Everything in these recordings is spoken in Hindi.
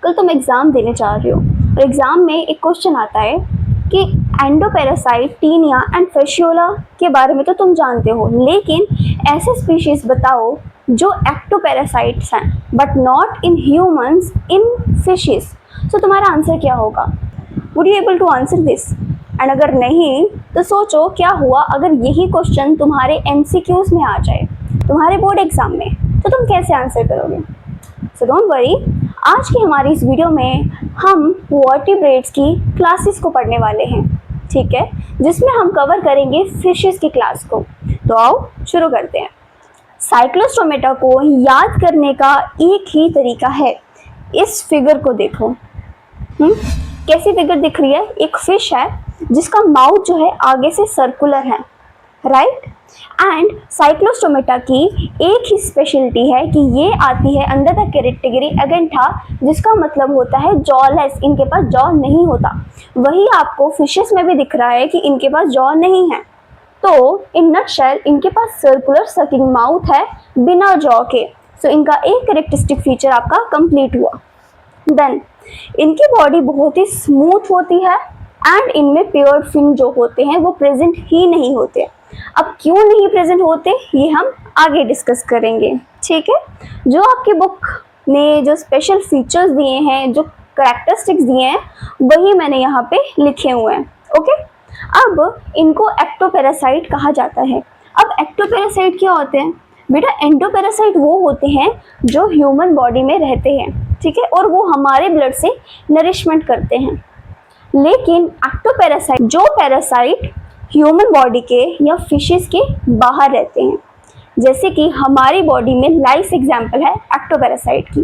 कल तुम एग्ज़ाम देने जा रहे हो और एग्ज़ाम में एक क्वेश्चन आता है कि एंडोपैरासाइट, टीनिया एंड फेशियोला के बारे में तो तुम जानते हो, लेकिन ऐसे स्पीशीज़ बताओ जो एक्टोपैरासाइट्स हैं but not in humans in fishes. So तुम्हारा आंसर क्या होगा? Would you able to answer this? And अगर नहीं तो सोचो क्या हुआ अगर यही क्वेश्चन तुम्हारे MCQs में आ जाए, तुम्हारे बोर्ड एग्जाम में, तो तुम कैसे आंसर करोगे? सो डोंट वरी, आज की हमारी इस वीडियो में हम वर्टिब्रेट्स की क्लासेस को पढ़ने वाले हैं, ठीक है, जिसमें हम कवर करेंगे फिशेस की क्लास को। तो आओ शुरू करते हैं। साइक्लोस्टोमेटा को याद करने का एक ही तरीका है, इस फिगर को देखो। कैसी फिगर दिख रही है? एक फिश है जिसका माउथ जो है आगे से सर्कुलर है, राइट। एंड साइक्लोस्टोमेटा की एक ही स्पेशलिटी है कि ये आती है अंडर द कैटेगरी एगेंथा, जिसका मतलब होता है जॉलेस, इनके पास जॉ नहीं होता। वही आपको फिशेस में भी दिख रहा है कि इनके पास जॉ नहीं है। तो इन नटशेल इनके पास सर्कुलर सकिंग माउथ है बिना जॉ के। सो इनका एक कैरेक्टरिस्टिक फीचर आपका कंप्लीट हुआ। देन इनकी बॉडी बहुत ही स्मूथ होती है एंड इनमें प्योर फिन जो होते हैं वो प्रेजेंट ही नहीं होते। अब क्यों नहीं प्रेजेंट होते ये हम आगे डिस्कस करेंगे, ठीक है। जो आपकी बुक ने जो स्पेशल फीचर्स दिए हैं, जो कैरेक्टरिस्टिक्स दिए हैं, वही मैंने यहाँ पे लिखे हुए हैं, ओके। अब इनको एक्टोपैरासाइट कहा जाता है। अब एक्टोपैरासाइट क्या होते हैं? बेटा एंडोपैरासाइट वो होते हैं जो ह्यूमन बॉडी में रहते हैं, ठीक है, और वो हमारे ब्लड से नरिशमेंट करते हैं। लेकिन एक्टोपैरासाइट, जो पैरासाइट ह्यूमन बॉडी के या फिशेस के बाहर रहते हैं, जैसे कि हमारी बॉडी में लाइस एग्जाम्पल है एक्टोपैरासाइट की,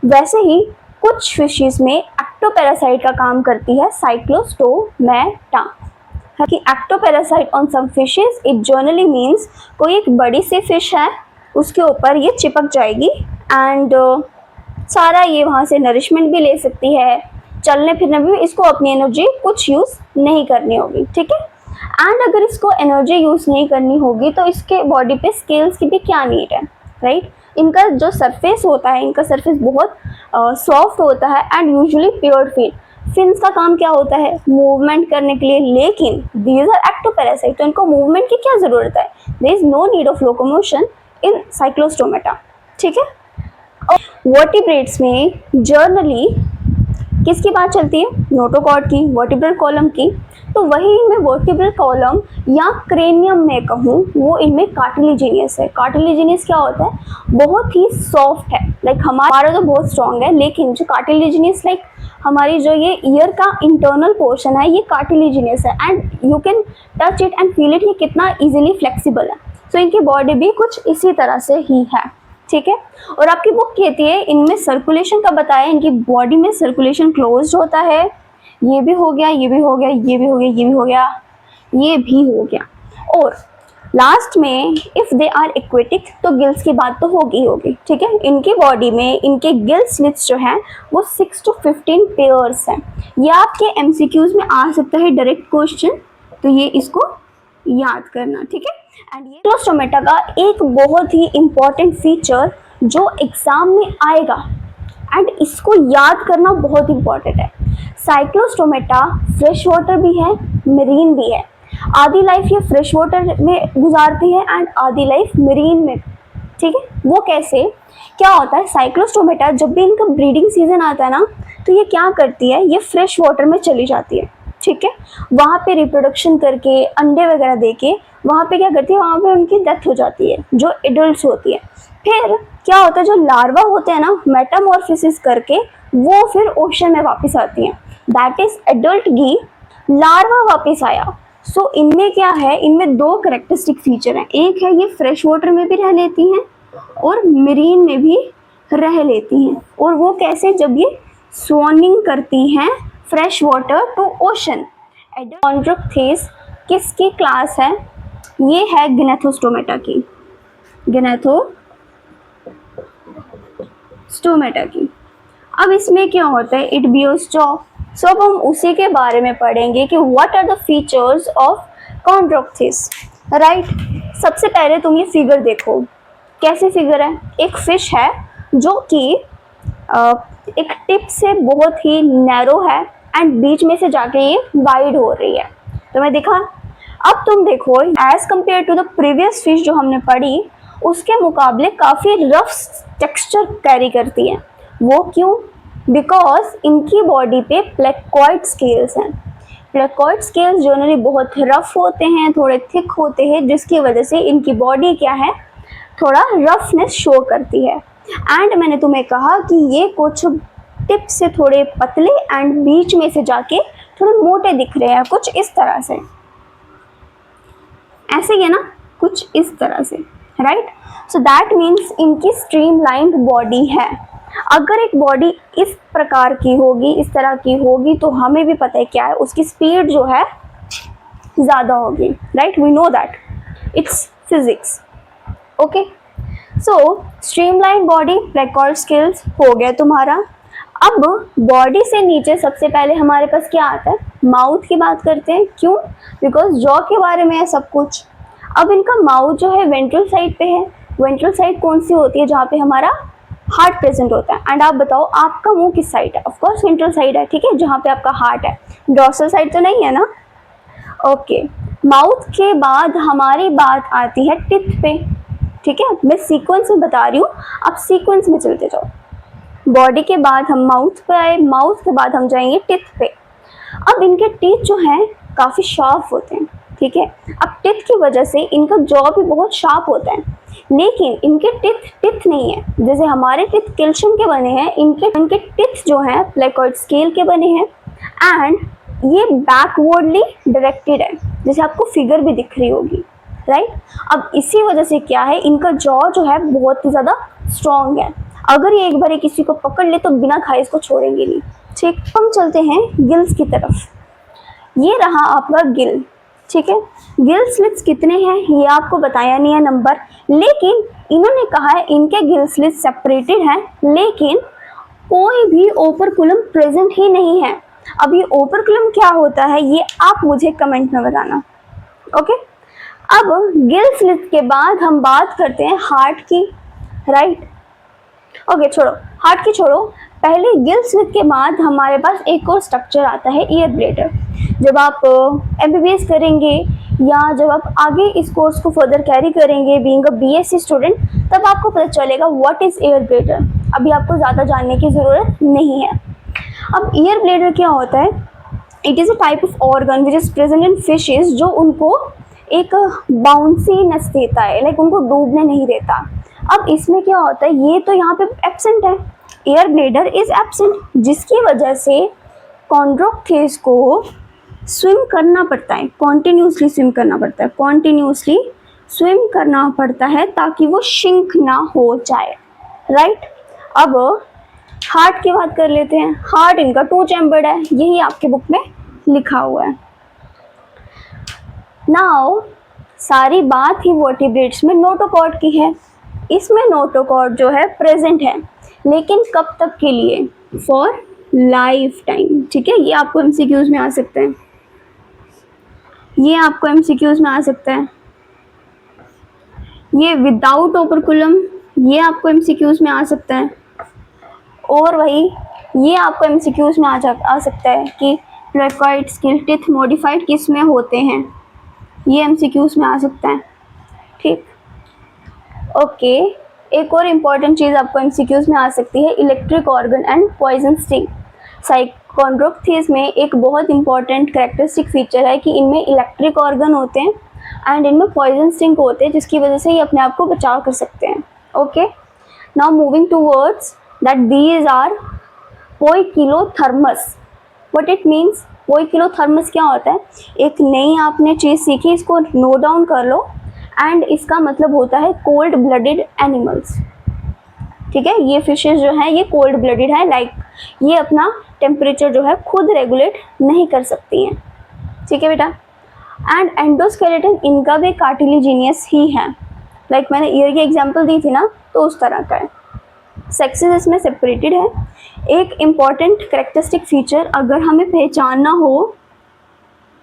वैसे ही कुछ फिशेस में एक्टोपैरासाइट का काम करती है साइक्लोस्टोमेटा। कि ectoparasite on some fishes it generally means कोई एक बड़ी सी फिश है, उसके ऊपर ये चिपक जाएगी एंड सारा ये वहाँ से नरिशमेंट भी ले सकती है, चलने फिरने में इसको अपनी एनर्जी कुछ यूज़ नहीं करनी होगी, ठीक है। एंड अगर इसको एनर्जी यूज़ नहीं करनी होगी तो इसके बॉडी पे स्केल्स की भी क्या नीड है, राइट। इनका जो सरफेस होता है, इनका सरफेस बहुत सॉफ्ट होता है and usually pure fin. Fins का काम क्या होता है? मूवमेंट करने के लिए, लेकिन दीज आर एक्टोपैरासाइट, तो इनको मूवमेंट की क्या ज़रूरत है? There is no need of locomotion in cyclostomata, ठीक है। और वर्टिब्रेट्स में जर्नली किसकी बात चलती है? नोटोकॉर्ड की, वर्टिब्रल कॉलम की। तो वही इनमें वर्टिब्रल कॉलम या क्रेनियम में कहूँ, वो इनमें कार्टिलेजिनियस है। कार्टिलेजिनियस क्या होता है? बहुत ही सॉफ्ट है, लाइक हमारा तो बहुत स्ट्रॉन्ग है, लेकिन जो कार्टिलेजिनियस लाइक हमारी जो ये ईयर का इंटरनल पोर्शन है ये कार्टिलेजिनियस है and you can touch it and feel it, ये कितना इजीली फ्लेक्सिबल है। सो इनकी बॉडी भी कुछ इसी तरह से ही है, ठीक है। और आपकी बुक कहती है इनमें सर्कुलेशन का बताया, इनकी बॉडी में सर्कुलेशन क्लोज्ड होता है। ये भी हो गया, ये भी हो गया, ये भी हो गया, ये भी हो गया, ये भी हो गया। और लास्ट में इफ़ दे आर एक्वेटिक तो गिल्स की बात तो होगी, ठीक है। इनकी बॉडी में इनके गिल स्लिट्स जो हैं वो 6 to 15 पेयर्स हैं। ये आपके MCQs में आ सकता है डायरेक्ट क्वेश्चन, तो ये इसको याद करना, ठीक है। एंड ये साइक्लोस्टोमेटा का एक बहुत ही इम्पॉर्टेंट फीचर जो एग्जाम में आएगा एंड इसको याद करना बहुत इम्पॉर्टेंट है। साइक्लोस्टोमेटा फ्रेश वाटर भी है, मरीन भी है। आधी लाइफ ये फ्रेश वाटर में गुजारती है एंड आधी लाइफ मरीन में, ठीक है। वो कैसे? क्या होता है, साइक्लोस्टोमेटा जब भी इनका ब्रीडिंग सीजन आता है ना, तो ये क्या करती है, ये फ्रेश वाटर में चली जाती है, ठीक है। वहाँ पे रिप्रोडक्शन करके अंडे वगैरह देके वहाँ पे क्या करती है, वहाँ पे उनकी डेथ हो जाती है जो एडल्ट्स होती है। फिर क्या होता है, जो लार्वा होते हैं ना, मेटामॉर्फोसिस करके वो फिर ओशन में वापस आती हैं। दैट इज एडल्ट गी, लार्वा वापस आया। सो इनमें क्या है, इनमें दो करेक्टरिस्टिक फीचर हैं। एक है ये फ्रेश वाटर में भी रह लेती हैं और मरीन में भी रह लेती हैं। और वो कैसे? जब ये स्वॉनिंग करती हैं फ्रेश वाटर टू ओशन। कॉन्ड्रोक्थेस किसकी क्लास है? ये है गिनेथोस्टोमेटा की, गिनेथोस्टोमेटा की। अब इसमें क्या होता है, इट बियर्स जॉ। सो अब हम उसी के बारे में पढ़ेंगे कि what are the features of chondrichthyes, right. सबसे पहले तुम ये फिगर देखो, कैसी फिगर है? एक फिश है जो कि एक टिप से बहुत ही नैरो है एंड बीच में से जाके ये वाइड हो रही है। तो मैं दिखा, अब तुम देखो as compare to the previous fish जो हमने पढ़ी उसके मुकाबले काफ़ी रफ टेक्सचर कैरी करती है। वो क्यों? बिकॉज इनकी बॉडी पे प्लेकोइड स्केल्स हैं। प्लेकोइड स्केल्स जनरली बहुत रफ होते हैं, थोड़े थिक होते हैं, जिसकी वजह से इनकी बॉडी क्या है, थोड़ा रफनेस शो करती है। एंड मैंने तुम्हें कहा कि ये कुछ टिप से थोड़े पतले एंड बीच में से जाके थोड़े मोटे दिख रहे हैं, कुछ इस तरह से, ऐसे ही है ना, कुछ इस तरह से, राइट। सो दैट मीन्स इनकी स्ट्रीमलाइंड बॉडी है। अगर एक बॉडी इस प्रकार की होगी, इस तरह की होगी, तो हमें भी पता है क्या है, उसकी स्पीड जो है ज़्यादा होगी, right. We know that, it's physics. Okay, so streamline body, placoid scales हो गया तुम्हारा। अब बॉडी से नीचे सबसे पहले हमारे पास क्या आता है, माउथ की बात करते हैं। क्यों? बिकॉज जॉ के बारे में है सब कुछ। अब इनका माउथ जो है वेंट्रल साइड पे है। वेंट्रल साइड कौन सी होती है? जहाँ पे हमारा हार्ट प्रेजेंट होता है। एंड आप बताओ आपका मुंह किस साइड है? ऑफकोर्स वेंट्रल साइड है, ठीक है, जहाँ पे आपका हार्ट है। डॉर्सल साइड तो नहीं है ना। ओके, माउथ के बाद हमारी बात आती है टिथ पे, ठीक है। मैं सीक्वेंस में बता रही हूँ, आप सीक्वेंस में चलते जाओ। बॉडी के बाद हम माउथ पे आए, माउथ के बाद हम जाएंगे टिथ पे। अब इनके टीथ जो हैं काफ़ी शार्प होते हैं, ठीक है। अब टिथ की वजह से इनका जॉ भी बहुत शार्प होता है, लेकिन इनके टिथ नहीं है। जैसे हमारे टिथ कैल्शियम के बने हैं, इनके टिथ जो हैं प्लेकोइड स्केल के बने हैं एंड ये बैकवर्डली डायरेक्टेड है, जैसे आपको फिगर भी दिख रही होगी, राइट। अब इसी वजह से क्या है, इनका जॉ जो है बहुत ही ज़्यादा स्ट्रॉन्ग है। अगर ये एक बार किसी को पकड़ ले तो बिना खाए इसको छोड़ेंगे नहीं, ठीक। हम चलते हैं गिल्स की तरफ। ये रहा आपका गिल, ठीक है। गिल स्लिट्स कितने हैं ये आपको बताया नहीं है नंबर, लेकिन इन्होंने कहा है इनके गिल स्लिट्स सेपरेटेड हैं, लेकिन कोई भी ओपर्कुलम प्रेजेंट ही नहीं है। अब ये ओपर्कुलम क्या होता है ये आप मुझे कमेंट में बताना, ओके। अब गिल स्लिट के बाद हम बात करते हैं हार्ट की, राइट। ओके, छोड़ो हार्ट की, छोड़ो। पहले गिल स्लिट के बाद हमारे पास एक और स्ट्रक्चर आता है, ईयर ब्लेडर। जब आप MBBS करेंगे या जब आप आगे इस कोर्स को फर्दर कैरी करेंगे बीइंग अ BSc स्टूडेंट, तब आपको पता चलेगा व्हाट इज़ ईयर ब्लेडर। अभी आपको ज़्यादा जानने की ज़रूरत नहीं है। अब ईयर ब्लेडर क्या होता है? It is a type of organ which is present in fishes, जो उनको एक बाउंसीनेस देता है, लाइक उनको डूबने नहीं देता। अब इसमें क्या होता है, ये तो यहाँ पे एब्सेंट है, एयर ब्लेडर इज एब्सेंट, जिसकी वजह से कॉन्ड्रोक्थेस को स्विम करना पड़ता है, कॉन्टिन्यूसली स्विम करना पड़ता है, कॉन्टिन्यूसली स्विम करना पड़ता है ताकि वो शिंक ना हो जाए, राइट। अब हार्ट की बात कर लेते हैं। हार्ट इनका 2 चैम्बर्ड है, यही आपके बुक में लिखा हुआ है। नाउ सारी बात ही वर्टिब्रेट्स में नोटोकॉर्ड की है। इसमें नोटोकॉर्ड जो है प्रेजेंट है, लेकिन कब तक के लिए? फॉर लाइफ टाइम, ठीक है। ये आपको MCQs में आ सकता है, ये आपको MCQs में आ सकता है। ये विदाउट ओपर्कुलम, ये आपको MCQs में आ सकता है। और वही ये आपको MCQs में आ सकता है कि प्लेकोइड स्केल टिथ मॉडिफाइड किस में होते हैं, ये MCQs में आ सकता है, ठीक। ओके, एक और इम्पॉर्टेंट चीज़ आपको MCQs में आ सकती है, electric organ and poison sting. Chondrichthyes में एक बहुत इंपॉर्टेंट कैरेक्टरिस्टिक फीचर है कि इनमें इलेक्ट्रिक ऑर्गन होते हैं एंड इनमें पॉइजन स्टिंग होते हैं, जिसकी वजह से ये अपने आप को बचाव कर सकते हैं। Okay, now moving towards that these are poikilotherms. What it means? Poikilotherms क्या होता है? एक नई आपने चीज़ सीखी, इसको नोट डाउन कर लो। एंड इसका मतलब होता है कोल्ड ब्लडेड एनिमल्स, ठीक है। ये फिशेज जो हैं ये कोल्ड ब्लडेड है, लाइक ये अपना टेम्परेचर जो है खुद रेगुलेट नहीं कर सकती हैं, ठीक है बेटा। एंड एंडोस्केलेटन इनका भी कार्टिलेजिनियस ही है, लाइक मैंने ईयर की एग्जांपल दी थी ना, तो उस तरह का है। सेक्सेस इसमें सेपरेटेड है। एक इम्पॉर्टेंट कैरेक्टरिस्टिक फीचर अगर हमें पहचानना हो,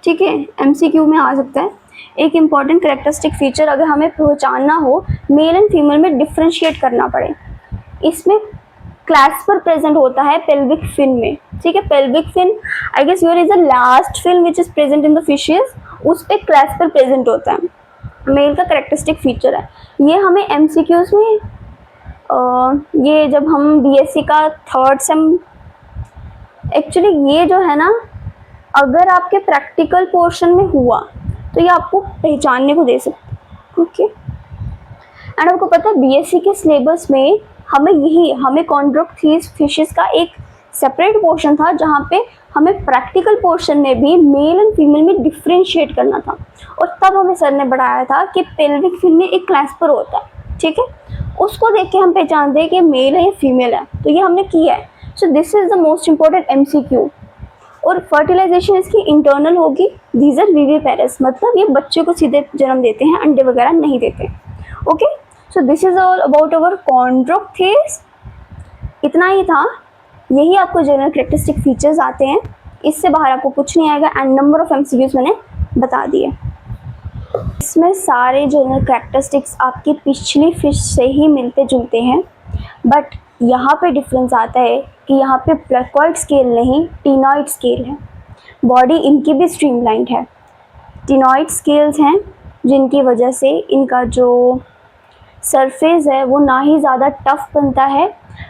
ठीक है, MCQ में आ सकता है। एक इम्पॉर्टेंट कैरेक्टरिस्टिक फीचर अगर हमें पहचानना हो, मेल एंड फीमेल में डिफ्रेंशिएट करना पड़े, इसमें क्लैस्पर प्रेजेंट होता है पेल्विक फिन में, ठीक है। Pelvic fin I guess your is the last fin which is present in the fishes, उस पे क्लैस्पर प्रेजेंट होता है, मेल का करेक्टरिस्टिक फीचर है। ये हमें एमसीक्यूज में ये जब हम बीएससी का थर्ड सेम, एक्चुअली ये जो है ना, अगर आपके प्रैक्टिकल पोर्शन में हुआ तो ये आपको पहचानने को दे सकते, ओके। एंड आपको पता है बीएससी के सिलेबस में हमें कॉन्ड्रोक्थीज फिशेस का एक सेपरेट पोर्शन था जहाँ पे हमें प्रैक्टिकल पोर्शन में भी मेल एंड फीमेल में डिफ्रेंशिएट करना था, और तब हमें सर ने बताया था कि पेल्विक फिन में एक क्लैस्पर होता है, ठीक है। उसको देख के हम पहचानते हैं कि मेल है या फीमेल है, तो ये हमने किया है। सो this is the most important MCQ. और फर्टिलाइजेशन इसकी इंटरनल होगी, दीज आर विविपेरस, मतलब ये बच्चे को सीधे जन्म देते हैं, अंडे वगैरह नहीं देते, okay. So this is all about our chondrichthyes. इतना ही था, यही आपको जनरल कैरेक्टरिस्टिक फीचर्स आते हैं, इससे बाहर आपको कुछ नहीं आएगा। एंड नंबर ऑफ एमसीक्यूज मैंने बता दिए। इसमें सारे जनरल कैरेक्टरिस्टिक्स आपकी पिछली फिश से ही मिलते जुलते हैं, बट यहाँ पे डिफरेंस आता है कि यहाँ पे प्लेकोइड स्केल नहीं, टिनॉइड स्केल है। बॉडी इनकी भी स्ट्रीमलाइंड है। टिनॉइड स्केल्स हैं जिनकी वजह से इनका जो सरफेस है वो ना ही ज़्यादा टफ बनता है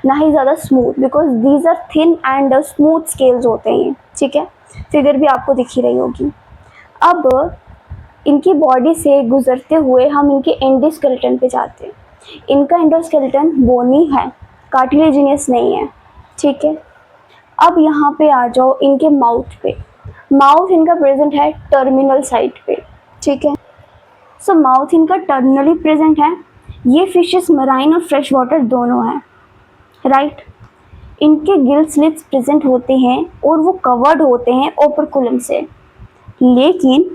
ना ही ज़्यादा smooth, because these are thin and smooth scales होते हैं, ठीक है। फिगर भी आपको दिख ही रही होगी। अब इनकी बॉडी से गुजरते हुए हम इनके एंडोस्केलेटन पे जाते हैं। इनका एंडोस्केलेटन बोनी है, कार्टिलेजिनियस नहीं है, ठीक है। अब यहाँ पे आ जाओ इनके माउथ पे। माउथ इनका प्रेजेंट है टर्मिनल साइड पे, ठीक है। सो माउथ इनका टर्मिनली प्रेजेंट है। ये फिशेस मराइन और फ्रेश वाटर दोनों हैं, राइट। इनके गिल स्लिट्स प्रेजेंट होते हैं और वो कवर्ड होते हैं ओपर्कुलम से। लेकिन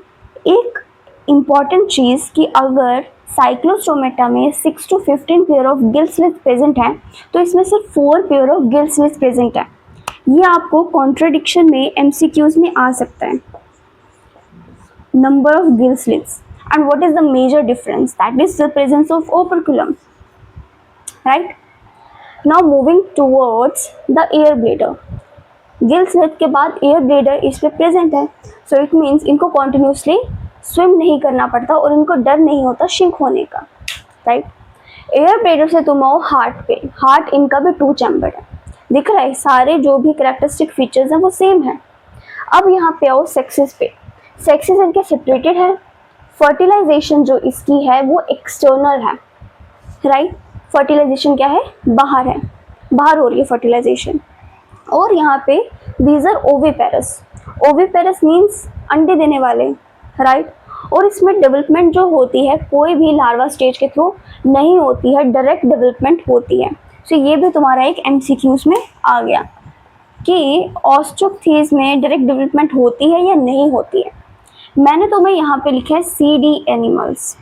एक इम्पॉर्टेंट चीज़ कि अगर साइक्लोस्टोमेटा में 6 to 15 pair of gill slits present हैं तो इसमें सिर्फ 4 pair of gill slits present है। ये आपको कॉन्ट्रडिक्शन में एमसीक्यूज में आ सकता है। Number of gill slits and what is the major difference? That is the presence of operculum, right? Now moving towards the air bladder. Gill slit के बाद एयर ब्लेडर इस पे प्रेजेंट है, सो इट मीन्स इनको कॉन्टिन्यूसली स्विम नहीं करना पड़ता और इनको डर नहीं होता शिंक होने का, राइट। एयर ब्लेडर से तुम आओ हार्ट पे। हार्ट इनका भी 2 चैम्बर है, दिख रहा है। सारे जो भी कैरेक्टरिस्टिक फीचर्स हैं वो सेम है। अब यहाँ पे आओ सेक्सेस पे। सेक्सेस इनके सेपरेटेड है। फर्टिलाइजेशन जो इसकी है वो एक्सटर्नल है, राइट। फर्टिलाइजेशन क्या है? बाहर है, बाहर हो रही है फर्टिलाइजेशन। और यहाँ पे these are oviparous. Oviparous means अंडे देने वाले, राइट। और इसमें डेवलपमेंट जो होती है कोई भी लार्वा स्टेज के थ्रू नहीं होती है, डायरेक्ट डेवलपमेंट होती है। सो ये भी तुम्हारा एक एमसीक्यूज में आ गया कि ऑस्ट्रोक्थीज में डायरेक्ट डेवलपमेंट होती है या नहीं होती है। मैंने तुम्हें यहाँ पे लिखा है CD animals.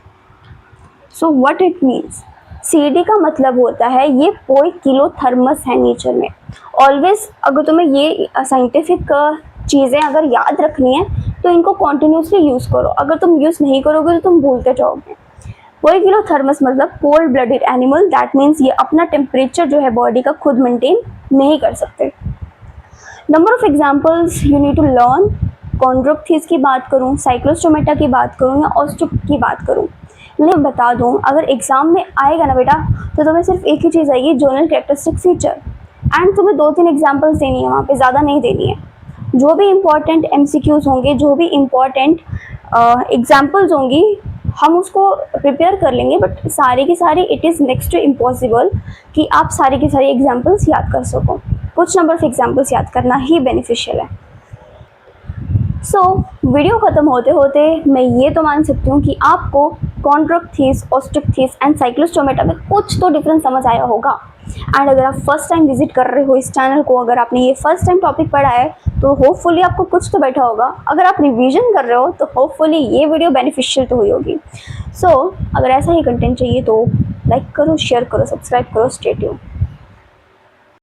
So what it means? CD का मतलब होता है ये पोइकिलोथर्मस है नेचर में। ऑलवेज अगर तुम्हें ये साइंटिफिक चीज़ें अगर याद रखनी है तो इनको कॉन्टिन्यूसली यूज़ करो। अगर तुम यूज़ नहीं करोगे तो तुम भूलते जाओगे। पोइकिलोथर्मस मतलब cold blooded animal, that means ये अपना टेम्परेचर जो है बॉडी का खुद मेंटेन नहीं कर सकते। Number of examples you need to learn. Chondrichthyes की बात करूँ, साइक्लोस्टोमेटा की बात करूँ या ऑस्ट्रोक की बात करूँ, मैं बता दूँ अगर एग्जाम में आएगा ना बेटा तो तुम्हें सिर्फ एक ही चीज़ आएगी, जनरल कैरेक्टरिस्टिक फीचर। एंड तुम्हें 2-3 एग्जाम्पल्स देनी है, वहाँ पे ज़्यादा नहीं देनी है। जो भी इम्पॉर्टेंट एमसीक्यूज होंगे, जो भी इम्पॉर्टेंट एग्जाम्पल्स होंगी, हम उसको प्रिपेयर कर लेंगे, बट सारी की सारी it is next to impossible कि आप सारी की सारी एग्जाम्पल्स याद कर सको। कुछ नंबर ऑफ एग्जाम्पल्स याद करना ही बेनिफिशियल है। सो वीडियो ख़त्म होते होते मैं ये तो मान सकती हूँ कि आपको कॉन्ड्रोक्थीज, ऑस्ट्रोक्थीज एंड साइक्लोस्टोमेटा में कुछ तो डिफरेंस समझ आया होगा। एंड अगर आप फर्स्ट टाइम विजिट कर रहे हो इस चैनल को, अगर आपने ये फर्स्ट टाइम टॉपिक पढ़ा है तो होपफुली आपको कुछ तो बैठा होगा। अगर आप रिवीजन कर रहे हो तो होपफुली ये वीडियो बेनिफिशियल तो हुई होगी। सो अगर ऐसा ही कंटेंट चाहिए तो लाइक करो, शेयर करो, सब्सक्राइब करो, स्टे ट्यून्ड।